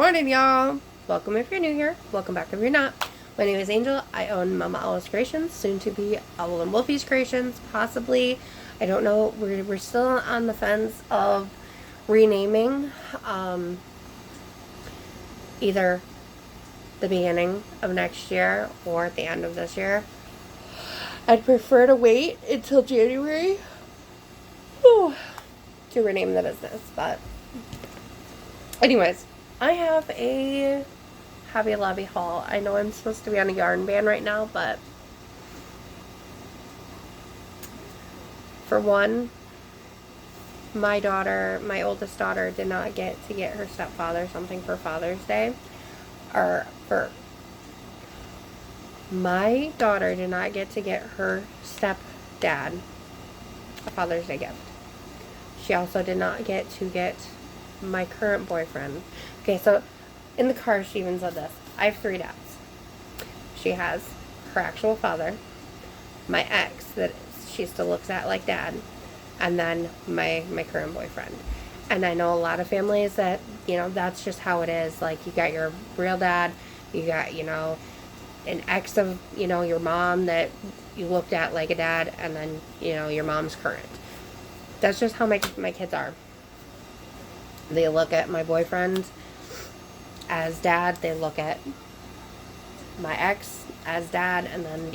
morning, y'all. Welcome if you're new here. Welcome back if you're not. My name is Angel. I own Mama Owl's Creations, soon to be Owl and Wolfie's Creations, possibly. I don't know. We're still on the fence of renaming. Either the beginning of next year or at the end of this year. I'd prefer to wait until January to rename the business, but anyways, I have a Hobby Lobby haul. I know I'm supposed to be on a yarn ban right now, but for one, my oldest daughter, did not get to get her stepfather something for Father's Day. My daughter did not get to get her stepdad a Father's Day gift. She also did not get to get my current boyfriend. Okay, so in the car she even said this. I have 3 dads. She has her actual father, my ex that she still looks at like dad, and then my current boyfriend. And I know a lot of families that, that's just how it is. Like, you got your real dad, you got, an ex of, your mom that you looked at like a dad, and then, your mom's current. That's just how my kids are. They look at my boyfriend as dad, they look at my ex as dad, and then,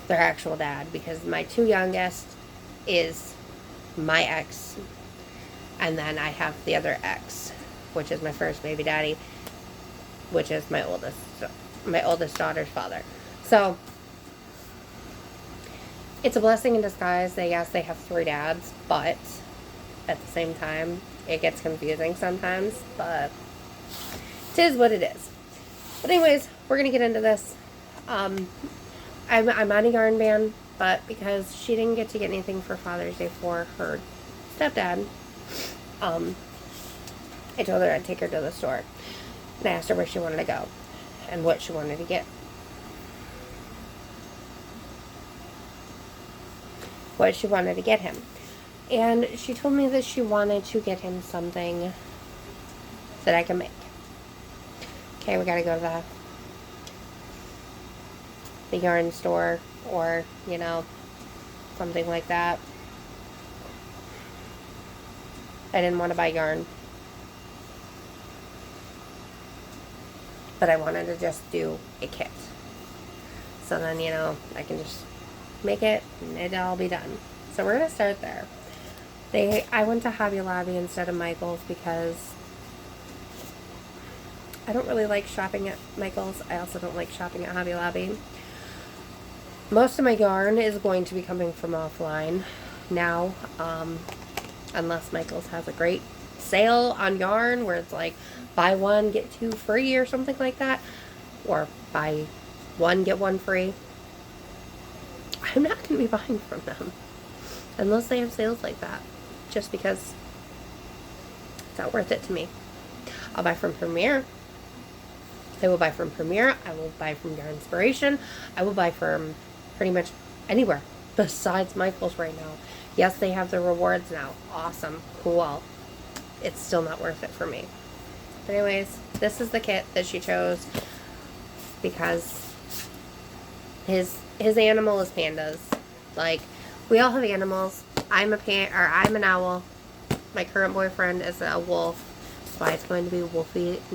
their actual dad, because my 2 youngest is my ex, and then I have the other ex, which is my first baby daddy, which is my oldest daughter's father. So it's a blessing in disguise that, yes, they have 3 dads, but at the same time it gets confusing sometimes, but it is what it is. But anyways, we're gonna get into this. I'm on a yarn ban, but because she didn't get to get anything for Father's Day for her stepdad, I told her I'd take her to the store. And I asked her where she wanted to go and what she wanted to get. What she wanted to get him. And she told me that she wanted to get him something that I can make. Okay, we gotta go to the yarn store or, something like that. I didn't want to buy yarn, but I wanted to just do a kit. So then, I can just make it and it'll all be done. So we're going to start there. I went to Hobby Lobby instead of Michael's because I don't really like shopping at Michael's. I also don't like shopping at Hobby Lobby. Most of my yarn is going to be coming from offline now, unless Michael's has a great sale on yarn where it's like buy 1 get 2 free or something like that, or buy 1 get 1 free. I'm not going to be buying from them unless they have sales like that, just because it's not worth it to me. I'll buy from Premier. I will buy from Premier. I will buy from Yarn Inspiration. I will buy from pretty much anywhere besides Michael's right now. Yes, they have the rewards now. Awesome. Cool. It's still not worth it for me. But anyways, this is the kit that she chose because his animal is pandas. Like, we all have animals. I'm an owl. My current boyfriend is a wolf. That's why it's going to be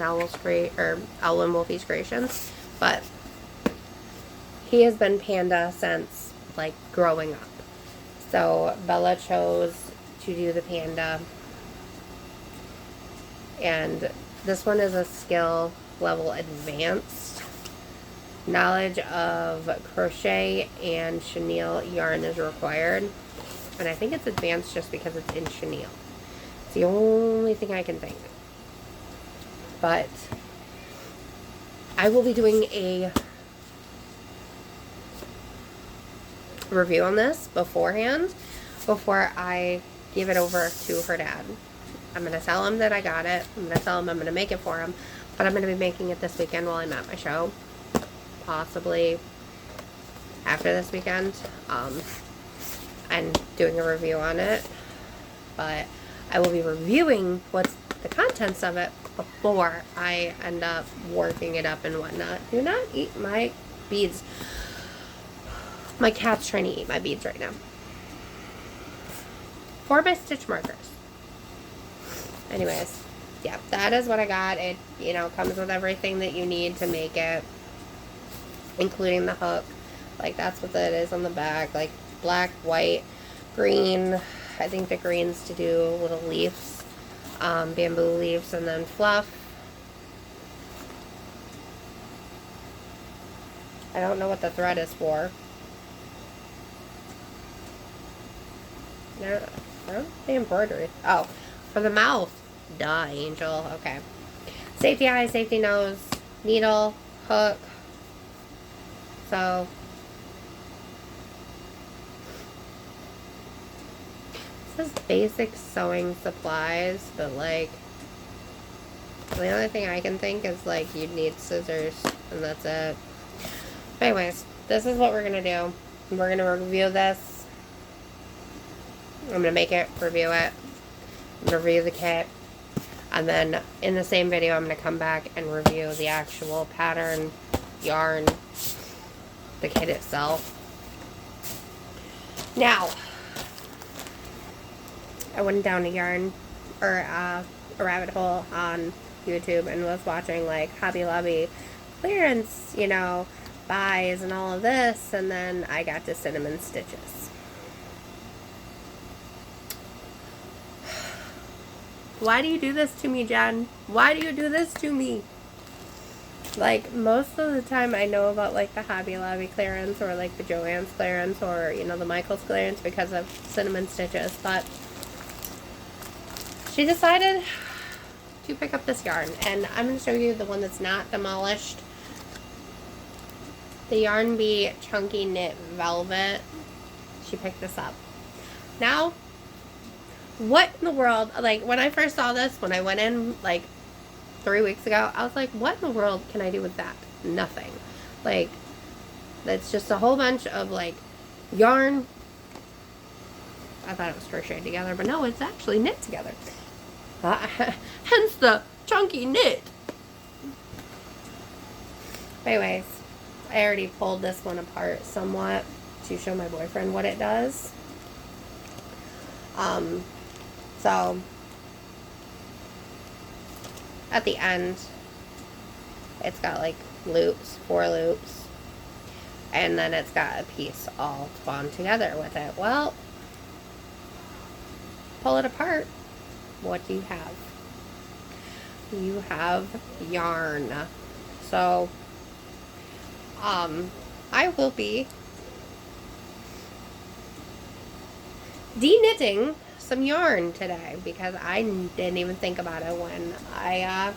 Owl and Wolfie's Creations. But he has been panda since, like, growing up. So Bella chose to do the panda. And this one is a skill level advanced. Knowledge of crochet and chenille yarn is required. And I think it's advanced just because it's in chenille. It's the only thing I can think. But I will be doing a review on this beforehand, before I give it over to her dad. I'm going to tell him that I got it. I'm going to tell him I'm going to make it for him. But I'm going to be making it this weekend while I'm at my show. Possibly after this weekend. And doing a review on it. But I will be reviewing what's the contents of it before I end up working it up and whatnot. Do not eat my beads. My cat's trying to eat my beads right now. For my stitch markers. Anyways, yeah, that is what I got. It, you know, comes with everything that you need to make it, including the hook. Like, that's what it is on the back. Like, black, white, green. I think the green's to do little leaves, bamboo leaves, and then fluff. I don't know what the thread is for. No, the embroidery. Oh, for the mouth. Duh, Angel. Okay. Safety eye, safety nose, needle, hook. So, this is basic sewing supplies, but like, the only thing I can think is like you'd need scissors, and that's it. But anyways, this is what we're gonna do. We're gonna review this. I'm gonna make it, review it, review the kit, and then in the same video I'm gonna come back and review the actual pattern, yarn, the kit itself. Now, I went down a yarn or a rabbit hole on YouTube and was watching like Hobby Lobby clearance, you know, buys and all of this, and then I got to Cinnamon Stitches. Why do you do this to me, Jen? Why do you do this to me? Like, most of the time I know about like the Hobby Lobby clearance or like the Joann's clearance or, you know, the Michaels clearance because of Cinnamon Stitches, but she decided to pick up this yarn, and I'm going to show you the one that's not demolished. The Yarn Bee Chunky Knit Velvet. She picked this up. Now, what in the world, like, when I first saw this, when I went in, like, 3 weeks ago, I was like, what in the world can I do with that? Nothing. Like, it's just a whole bunch of, like, yarn. I thought it was crocheted together, but no, it's actually knit together. Hence the chunky knit. Anyways, I already pulled this one apart somewhat to show my boyfriend what it does. So at the end, it's got like loops, 4 loops, and then it's got a piece all wound together with it. Well, pull it apart. What do you have? You have yarn. So, I will be de-knitting some yarn today because I didn't even think about it when I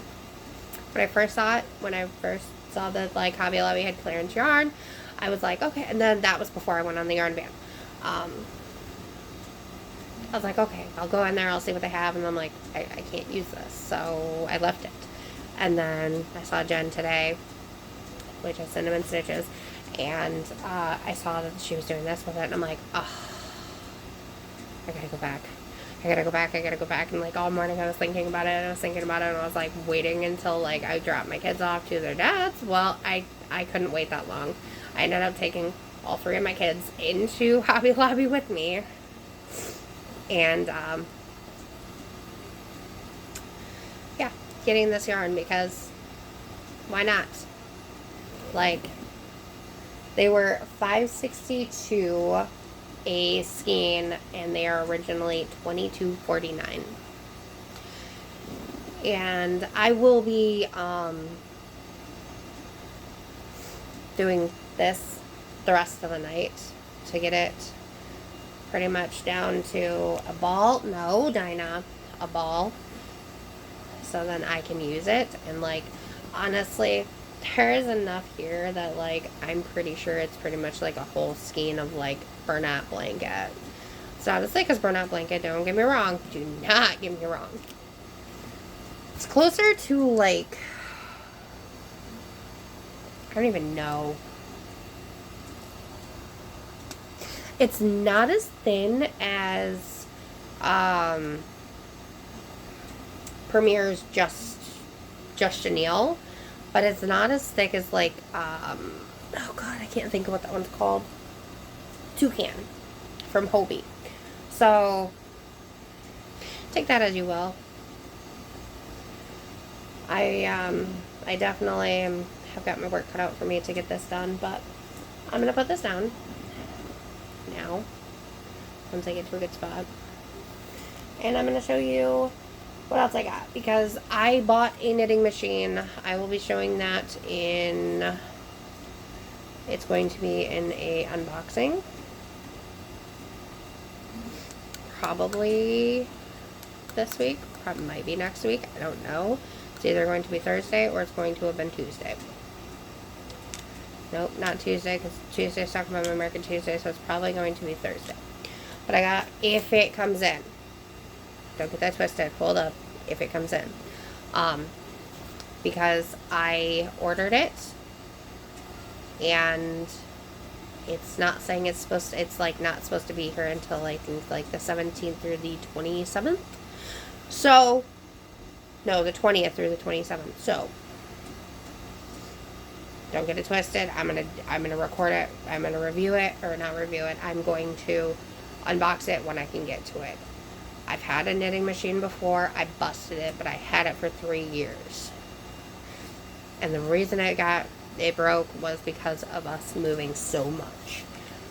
first saw it. When I first saw that like Hobby Lobby had clearance yarn, I was like, okay. And then that was before I went on the yarn ban. I was like, okay, I'll go in there, I'll see what they have, and I'm like, I can't use this, so I left it. And then I saw Jen today, which is Cinnamon Stitches, and I saw that she was doing this with it, and I'm like, oh, I gotta go back. I gotta go back, and like all morning I was thinking about it, and I was like waiting until like I dropped my kids off to their dads. Well, I couldn't wait that long. I ended up taking all 3 of my kids into Hobby Lobby with me. And, yeah, getting this yarn because why not? Like, they were $5.62 a skein, and they are originally $22.49. And I will be, doing this the rest of the night to get it pretty much down to a ball. No, Dinah, a ball. So then I can use it. And like, honestly, there's enough here that like, I'm pretty sure it's pretty much like a whole skein of like burnout blanket. So obviously, because burnout blanket, don't get me wrong. Do not get me wrong. It's closer to like, I don't even know. It's not as thin as Premier's Just just chenille, but it's not as thick as like, oh god, I can't think of what that one's called. Toucan from Hobie. So, take that as you will. I definitely have got my work cut out for me to get this done, but I'm going to put this down now, once I get to a good spot. And I'm going to show you what else I got, because I bought a knitting machine. I will be showing that in, it's going to be in a unboxing. Probably this week, probably might be next week, I don't know. It's either going to be Thursday or it's going to have been Tuesday. Nope, not Tuesday, because Tuesday's talking about my American Tuesday, so it's probably going to be Thursday. But I got, if it comes in. Don't get that twisted. Hold up. If it comes in. Because I ordered it, and it's not saying it's supposed to, it's like not supposed to be here until I think like the 17th through the 27th. So, no, the 20th through the 27th. So, don't get it twisted. I'm gonna record it. I'm gonna review it, or not review it. I'm going to unbox it when I can get to it. I've had a knitting machine before. I busted it, but I had it for 3 years. And the reason it broke was because of us moving so much.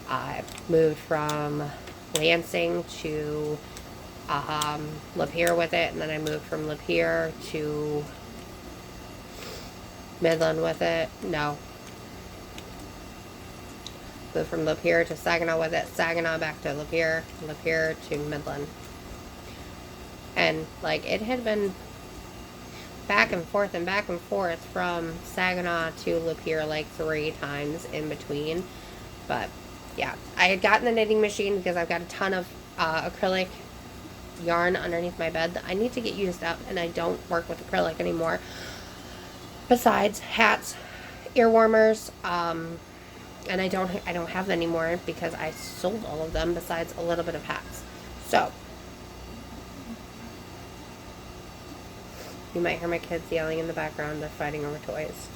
I moved from Lansing to Lapeer with it, and then I moved from Lapeer to Midland with it. No. Moved from Lapeer to Saginaw with it, Saginaw back to Lapeer, Lapeer to Midland. And, like, it had been back and forth from Saginaw to Lapeer like 3 times in between. But, yeah. I had gotten the knitting machine because I've got a ton of acrylic yarn underneath my bed that I need to get used up, and I don't work with acrylic anymore. Besides hats, ear warmers, and I don't have them anymore because I sold all of them besides a little bit of hats. So, you might hear my kids yelling in the background. They're fighting over toys.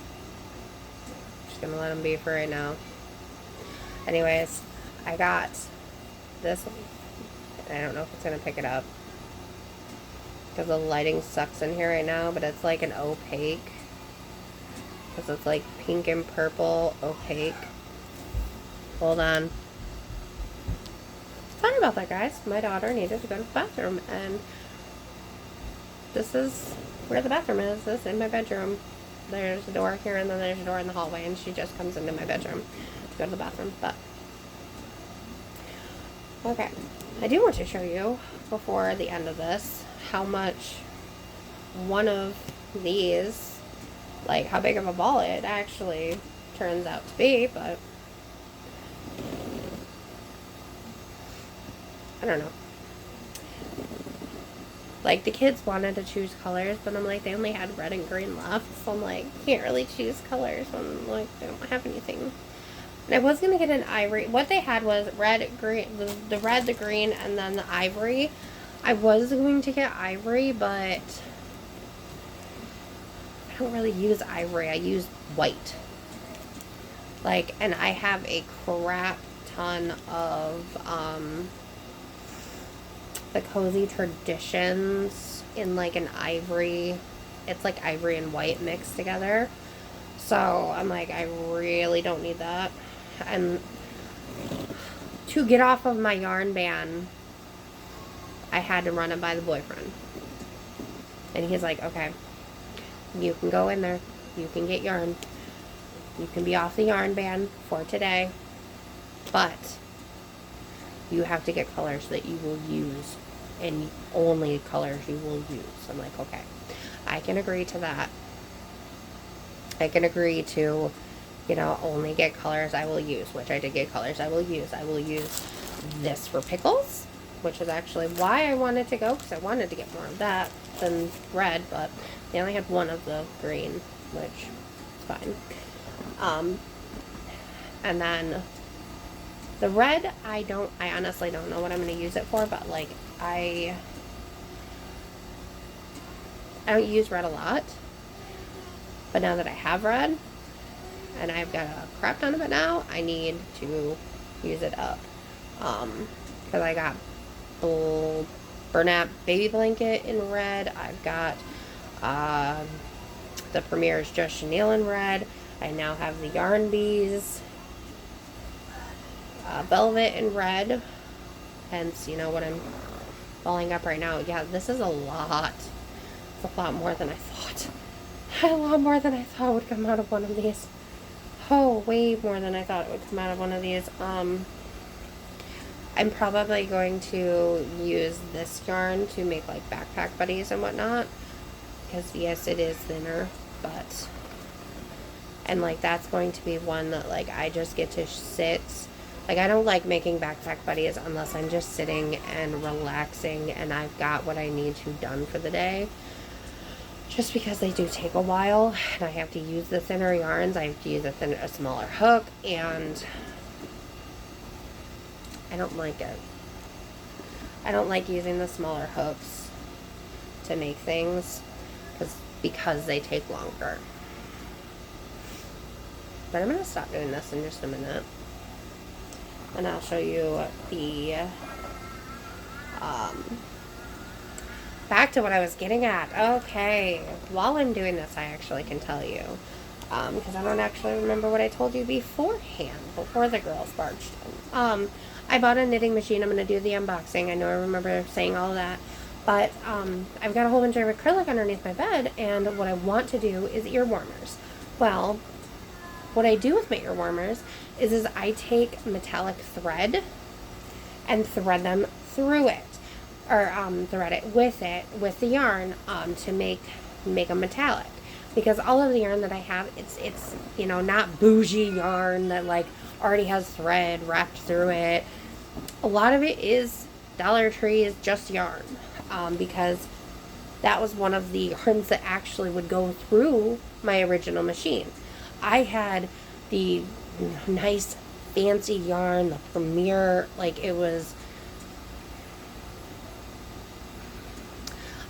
Just gonna let them be for right now. Anyways, I got this. I don't know if it's gonna pick it up because the lighting sucks in here right now, but it's like an opaque, because it's like pink and purple opaque. Hold on. Sorry about that, guys. My daughter needed to go to the bathroom, and this is where the bathroom is. This is in my bedroom. There's a door here, and then there's a door in the hallway, and she just comes into my bedroom to go to the bathroom. But okay, I do want to show you before the end of this how much one of these, like how big of a ball it actually turns out to be. But I don't know. Like, the kids wanted to choose colors, but I'm like, they only had red and green left. So I'm like, can't really choose colors when, like, they don't have anything. And I was going to get an ivory. What they had was red, green, the red, the green, and then the ivory. I was going to get ivory, but I don't really use ivory. I use white. Like, and I have a crap ton of, the Cozy Traditions in like an ivory. It's like ivory and white mixed together. So I'm like, I really don't need that. And to get off of my yarn ban, I had to run it by the boyfriend. And he's like, okay, you can go in there. You can get yarn. You can be off the yarn ban for today. But you have to get colors that you will use, and only colors you will use. I'm like, okay, I can agree to that. I can agree to, you know, only get colors I will use, which I did get colors I will use. I will use this for pickles, which is actually why I wanted to go, because I wanted to get more of that than red, but they only had one of the green, which is fine. And then the red, I honestly don't know what I'm going to use it for, but like, I don't use red a lot. But now that I have red, and I've got a crap ton of it now, I need to use it up. Because I got Bernat Baby Blanket in red. I've got the Premier's Just Chenille in red. I now have the Yarn Bees Velvet in red. Hence, you know what I'm balling up right now. Yeah, this is a lot. It's a lot more than I thought. A lot more than I thought would come out of one of these. Oh, way more than I thought would come out of one of these. I'm probably going to use this yarn to make like backpack buddies and whatnot. Because yes, it is thinner, but... And like that's going to be one that like I just get to sit. Like, I don't like making backpack buddies unless I'm just sitting and relaxing and I've got what I need to done for the day. Just because they do take a while and I have to use the thinner yarns. I have to use a smaller hook, and I don't like it. I don't like using the smaller hooks to make things because they take longer. But I'm going to stop doing this in just a minute. And I'll show you the, back to what I was getting at. Okay, while I'm doing this, I actually can tell you, because I don't actually remember what I told you beforehand, before the girls barged in. I bought a knitting machine. I'm going to do the unboxing. I know I remember saying all that. But, I've got a whole bunch of acrylic underneath my bed, and what I want to do is ear warmers. Well, what I do with my ear warmers is I take metallic thread and thread them through it, or thread it with the yarn to make them metallic. Because all of the yarn that I have, it's you know, not bougie yarn that like already has thread wrapped through it. A lot of it is Dollar Tree is just yarn, because that was one of the yarns that actually would go through my original machine. I had the nice fancy yarn, the Premier, like it was,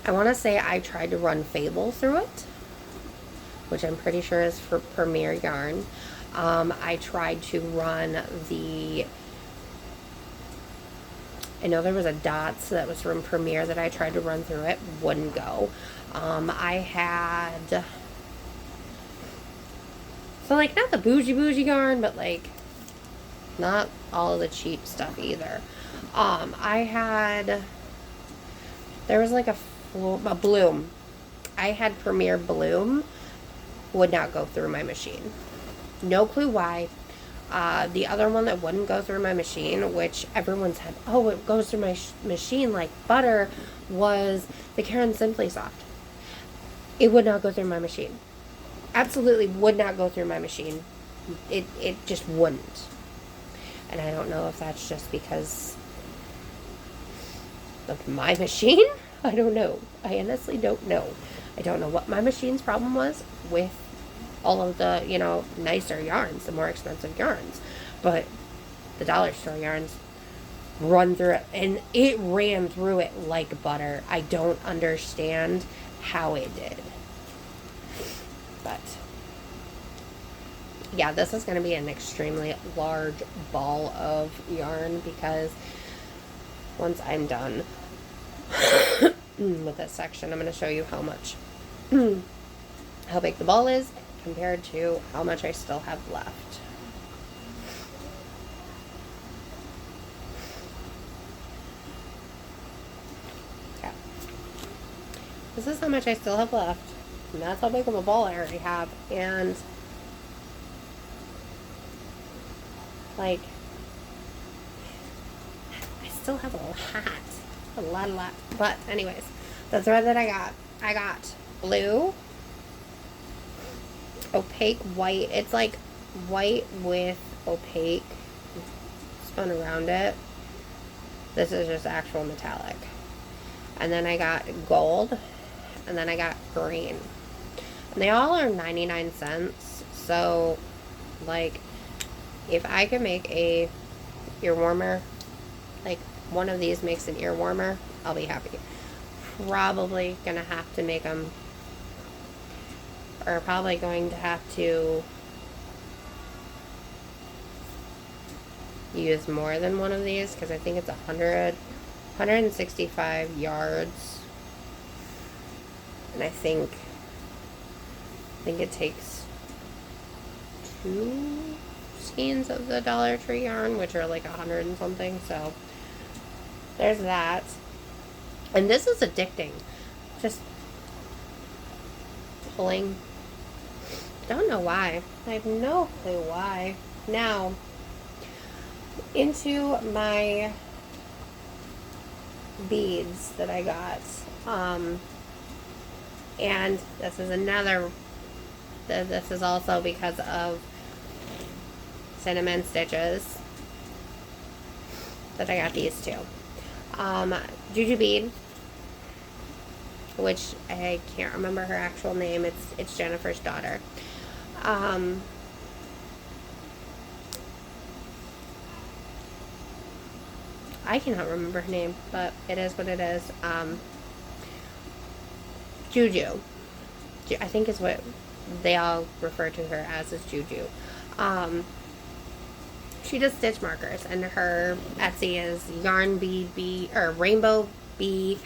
I want to say I tried to run Fable through it, which I'm pretty sure is for Premier yarn. I tried to run I know there was a Dots that was from Premier that I tried to run through it, wouldn't go. I had, so like not the bougie yarn, but like not all of the cheap stuff either. There was like a Bloom. I had Premier Bloom, would not go through my machine. No clue why. The other one that wouldn't go through my machine, which everyone said, oh, it goes through my machine like butter, was the Caron Simply Soft. It would not go through my machine. Absolutely would not go through my machine. It just wouldn't. And I don't know if that's just because of my machine. I don't know. I honestly don't know. I don't know what my machine's problem was with all of the, you know, nicer yarns, the more expensive yarns. But the dollar store yarns run through it, and it ran through it like butter. I don't understand how it did. But yeah, this is going to be an extremely large ball of yarn, because once I'm done with this section, I'm going to show you how much, how big the ball is compared to how much I still have left. Okay. This is how much I still have left, and that's how big of a ball I already have, and like, I still have a lot. But anyways, the thread that I got blue, opaque white. It's like white with opaque spun around it. This is just actual metallic. And then I got gold, and then I got green. And they all are 99 cents. So, like, if I can make a ear warmer, like one of these makes an ear warmer, I'll be happy. Probably gonna have to make them are probably going to have to use more than one of these because I think it's 165 yards. And I think it takes 2 skeins of the Dollar Tree yarn, which are like 100 and something. So there's that. And this is addicting. Just pulling. Don't know why. I have no clue why. Now, into my beads that I got. And this is another, this is also because of cinnamon stitches that I got these two. Juju bead, which I can't remember her actual name. It's Jennifer's daughter. I cannot remember her name, but it is what it is. Juju. I think is what they all refer to her as is Juju. She does stitch markers, and her Etsy is yarn bead or rainbow bee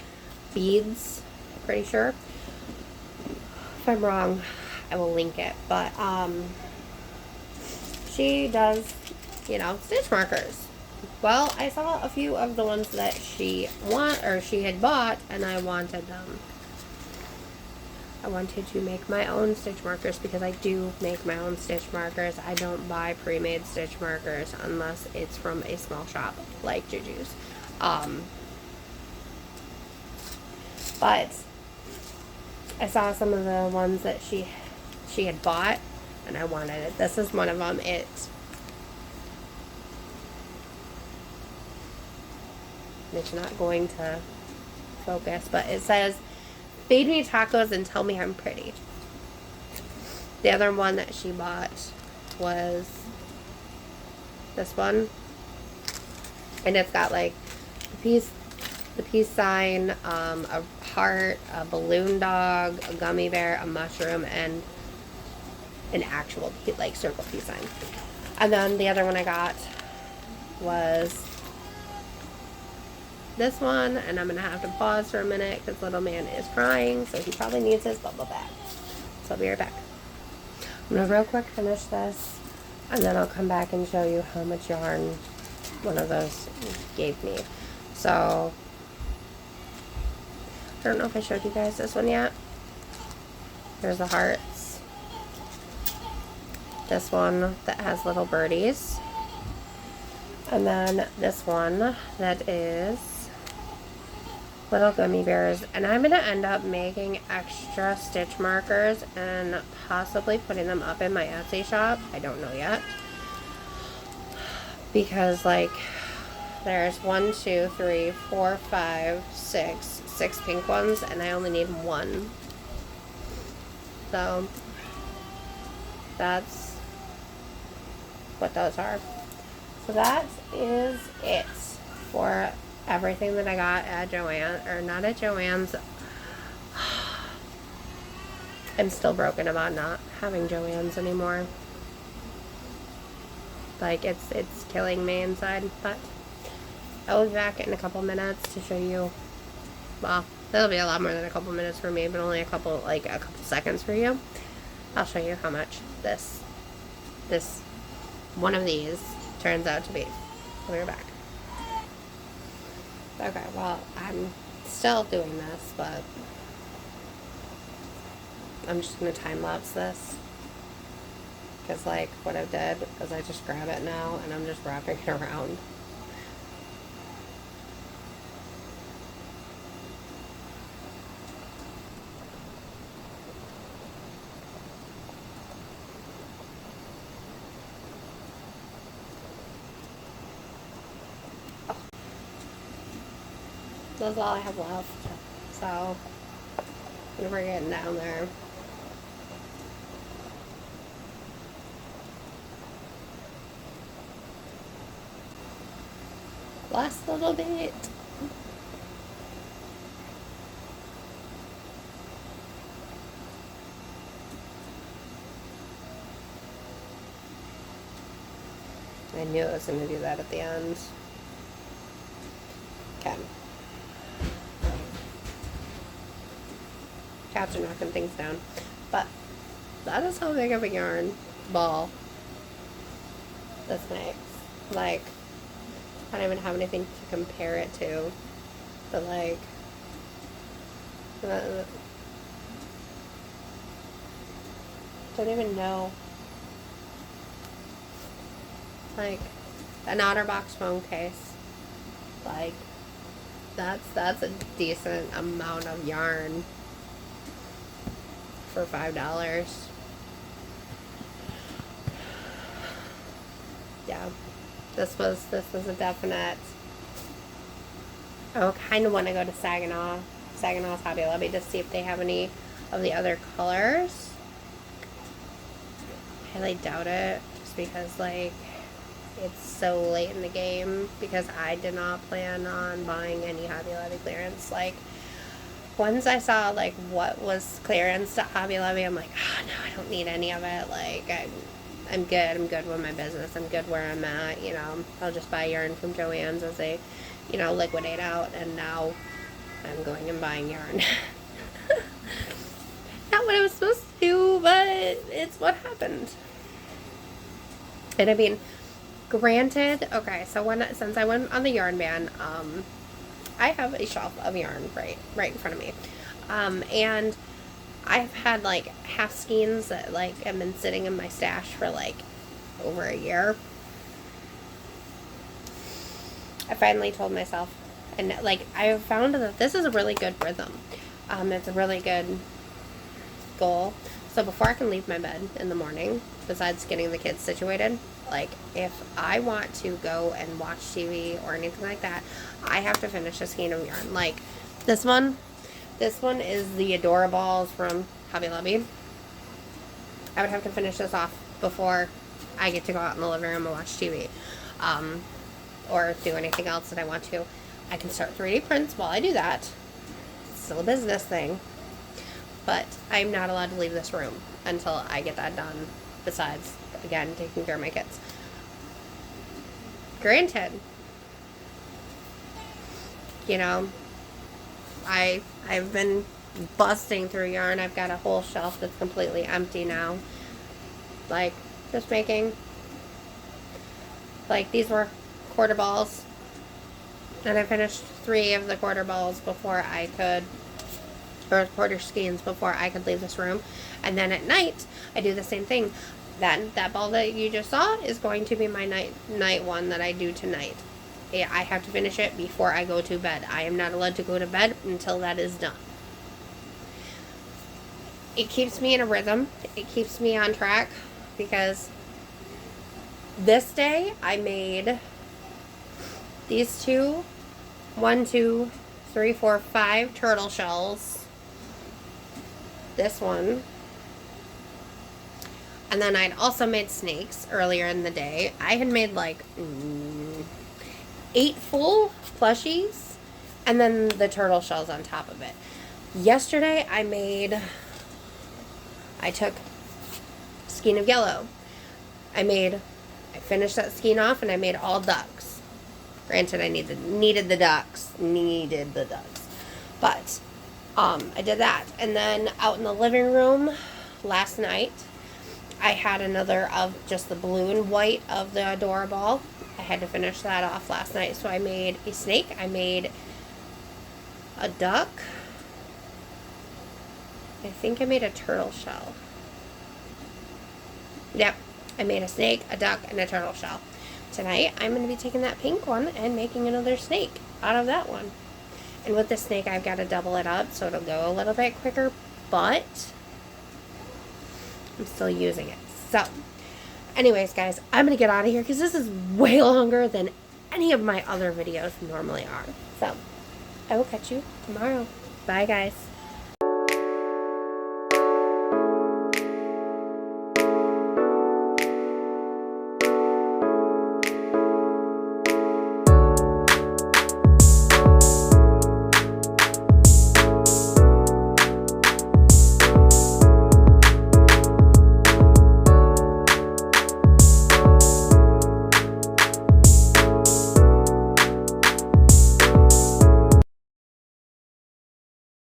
beads. Pretty sure. If I'm wrong, I will link it. But she does, stitch markers. Well, I saw a few of the ones that she had bought, and I wanted them. I wanted to make my own stitch markers because I do make my own stitch markers. I don't buy pre-made stitch markers unless it's from a small shop like Juju's. But I saw some of the ones that she had bought, and I wanted it. This is one of them. It's not going to focus, but it says, "Feed me tacos and tell me I'm pretty." The other one that she bought was this one, and it's got like the peace sign, a heart, a balloon dog, a gummy bear, a mushroom, and an actual like circle peace sign. And then the other one I got was this one, and I'm gonna have to pause for a minute because little man is crying, so he probably needs his bubble bath. So I'll be right back. I'm gonna real quick finish this, and then I'll come back and show you how much yarn one of those gave me. So I don't know if I showed you guys this one yet. There's the hearts. This one that has little birdies, and then this one that is little gummy bears. And I'm gonna end up making extra stitch markers and possibly putting them up in my Etsy shop. I don't know yet, because like there's 1, 2, 3, 4, 5, 6 pink ones, and I only need one. So that's what those are. So that is it for everything that I got at Joann, or not at Joann's. I'm still broken about not having Joann's anymore. Like it's killing me inside, but I will be back in a couple minutes to show you. Well, it'll be a lot more than a couple minutes for me, but only a couple seconds for you. I'll show you how much this one of these turns out to be. We'll be back. Okay, well, I'm still doing this, but I'm just going to time-lapse this. Because, like, what I did is I just grab it now, and I'm just wrapping it around. That's all I have left. So, we're getting down there. Last little bit. I knew I was going to do that at the end. Okay. Cats are knocking things down. But that is how big of a yarn ball this makes. Like, I don't even have anything to compare it to. But like, don't even know. Like, an OtterBox phone case. Like, that's a decent amount of yarn for $5. Yeah, this was a definite. I kind of want to go to Saginaw's Hobby Lobby to see if they have any of the other colors. I highly doubt it, just because like it's so late in the game, because I did not plan on buying any Hobby Lobby clearance. Like, once I saw like what was clearance at Hobby Lobby, I'm like, oh no, I don't need any of it. Like, I'm good. I'm good with my business. I'm good where I'm at. You know, I'll just buy yarn from Joann's as they, you know, liquidate out. And now I'm going and buying yarn. Not what I was supposed to do, but it's what happened. And I mean, granted, okay, so since I went on the yarn ban, I have a shelf of yarn right in front of me. And I've had like half skeins that like have been sitting in my stash for like over a year. I finally told myself, and like I found that this is a really good rhythm. It's a really good goal. So before I can leave my bed in the morning, besides getting the kids situated, like if I want to go and watch TV or anything like that, I have to finish a skein of yarn. Like this one is the Adorables from Hobby Lobby. I would have to finish this off before I get to go out in the living room and watch TV. Or do anything else that I want to. I can start 3D prints while I do that. It's still a business thing. But I'm not allowed to leave this room until I get that done. Besides, again, taking care of my kids. Granted, you know, I've been busting through yarn. I've got a whole shelf that's completely empty now. Like, just making, like, these were quarter balls. And I finished 3 of the quarter balls before I could, or quarter skeins before I could leave this room. And then at night, I do the same thing. Then, that ball that you just saw is going to be my night one that I do tonight. I have to finish it before I go to bed. I am not allowed to go to bed until that is done. It keeps me in a rhythm. It keeps me on track, because this day I made these 2, 1, 2, 3, 4, 5 turtle shells. This one. And then I'd also made snakes earlier in the day. I had made like 8 full plushies, and then the turtle shells on top of it. Yesterday I took a skein of yellow. I finished that skein off, and I made all ducks. Granted, I needed the ducks. But I did that. And then out in the living room last night, I had another of just the blue and white of the Adorable. I had to finish that off last night. So I made a snake. I made a duck. I think I made a turtle shell. Yep. I made a snake, a duck, and a turtle shell. Tonight, I'm going to be taking that pink one and making another snake out of that one. And with the snake, I've got to double it up so it'll go a little bit quicker, but I'm still using it. So, anyways, guys, I'm going to get out of here because this is way longer than any of my other videos normally are. So, I will catch you tomorrow. Bye, guys.